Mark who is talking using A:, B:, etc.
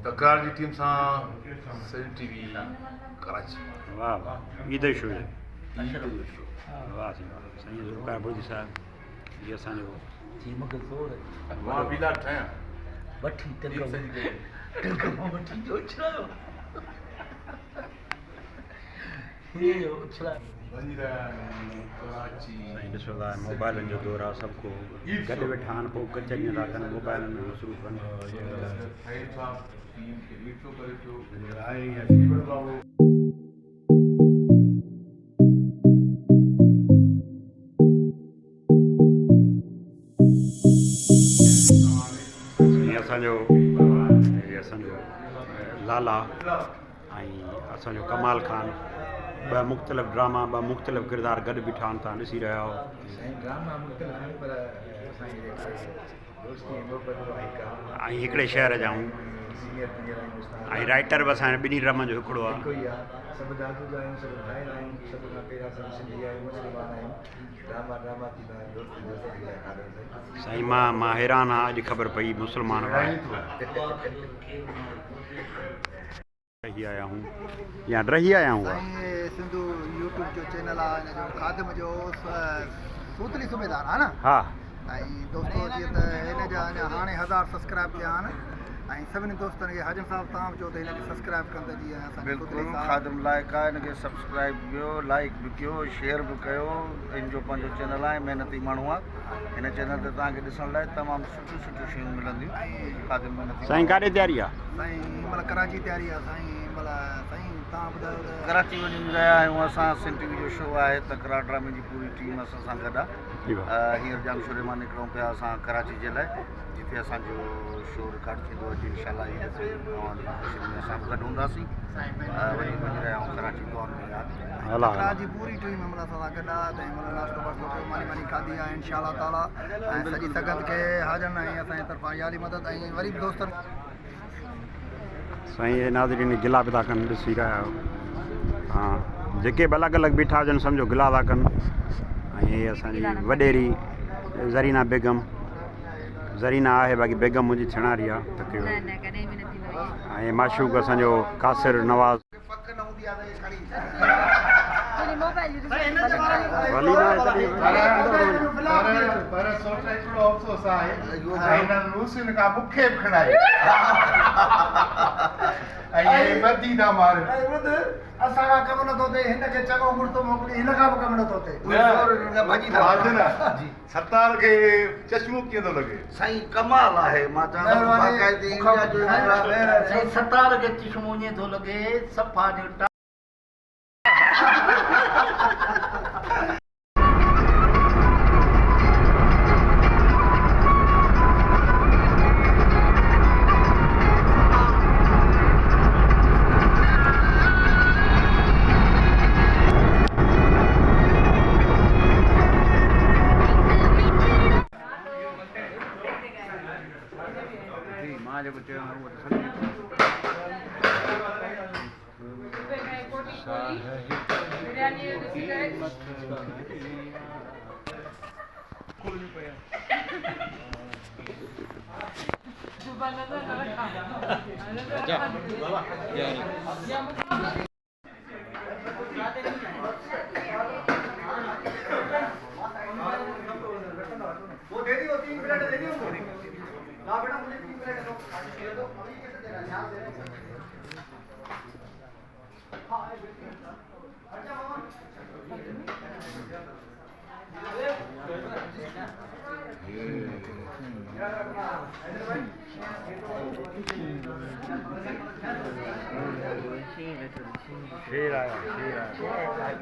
A: तकरार जी टीम सां सॼी टीवी कराची।
B: वाह वाह, ईद जो शो है।
A: ईद जो शो।
B: वाह जी वाह, साईं ज़ुल्फ़िकार बुर्जी साहिब ये असांजो
C: जी मूंखे ज़ोर
A: मां पीला ठाहियां
C: वठी टंग मां वठी जो उछलायो ये उछला
A: वञी रहिया आहिनि कराची।
B: साईं ॾिसो था मोबाइलनि जो दौरु आहे, सभु को गॾु वेठा आहिनि, पोइ कचरियूं था कनि, मोबाइलनि में मसरूफ़ आहिनि।
A: साईं साहब टीम खे लीड थो करे पियो। असांजो लाला ऐं असांजो कमाल खान ॿ मुख़्तलिफ़ ड्रामा, ॿ मुख़्तलिफ़ किरदार गॾु बीठा आहिनि, तव्हां ॾिसी रहिया आहियो। ऐं हिकिड़े शहर जा आहियूं ऐं राइटर बि असांजे ॿिन्ही ड्रामनि जो हिकिड़ो आहे।
C: सभु दादू जा आहियूं, सभु भाई आहियूं, सभु खां पहिरियां सभु सिंधी आहियूं, मुस्लमान आहियूं, ड्रामा थींदा आहिनि, दोस्ती
B: साईं मां हैरान आहियां, अॼु ख़बर पई मुस्लमान रही आया हूँ या रही आया हूँ।
D: सिंधु यूट्यूब जो चैनल आहे, हिन जो ख़ादिम जो सूतली सूबेदार आहे न।
B: हा
D: ऐं दोस्तो जीअं त हिन जा अञा हाणे 1000 सब्सक्राइब थिया आहिनि ऐं सभिनी दोस्तनि खे हाजिम साहब तव्हां बि चओ त हिनखे सब्सक्राइब कंदे जीअं असांखे
E: बिल्कुलु ख़ादिम लाइक़ु आहे, हिनखे सब्सक्राइब कयो, लाइक बि कयो, शेयर बि कयो। इन जो पंहिंजो चैनल आहे, महिनती माण्हू आहे। हिन चैनल ते तव्हांखे ॾिसण लाइ तमामु सुठियूं सुठियूं शयूं मिलंदियूं। ख़ादिम महिनती
B: साईं काॾे तयारी आहे?
D: साईं हिनमहिल कराची तयारी आहे साईं। हिनमहिल साईं तव्हां ॿुधायो त
E: कराची वञी रहिया आहियूं असां। सिन टीवी जो शो आहे, तकरार ड्रामे जी पूरी टीम असां सां गॾु आहे। हींअर जाम शुरू मां निकिरूं पिया असां कराची जे लाइ, जिते असांजो शो रिकॉर्ड थींदो आहे। इंशाल्लाह ईद ते असां गॾु हूंदासीं। वञी रहिया आहियूं कराची दौर में यादि।
D: कराची पूरी टीम हिनमहिल असां सां गॾु आहे। त हिनमहिल नाश्तो वाश्तो कयो, मानी खाधी आहे इंशाल्लाह ताला। ऐं सॼी संगत खे हाज़िर ऐं असांजे तरफ़ां याली मदद ऐं वरी बि दोस्तनि
B: साईं नाज़रीन गिला बि था कनि, ॾिसी रहिया आहियो। हा जेके बि अलॻि अलॻि बीठा हुजनि सम्झो गिला था कनि। ऐं हीअ असांजी वॾेरी ज़रीना बेगम, ज़रीना आहे बाक़ी बेगम मुंहिंजी थियणारी आहे। ऐं माशूक असांजो कासिर नवाज़।
D: असांखां कमु नथो थिए, हिनखे चङो मुड़ितो मोकिली, हिन खां बि कमु नथो थिए।
A: सतार खे चश्मो कीअं थो लॻे?
E: साईं कमाल आहे। मां
C: साईं सतार खे चश्मो ईअं थो लॻे सफ़ा जो
D: वो दे दी, वो 3 प्लेट दे दी उनको। ना बेटा मुझे 3 प्लेट दो। ये दो अभी कैसे देना है? यहाँ से हाँ बिल्कुल। अच्छा मामा
B: शेर आया, शेर आया।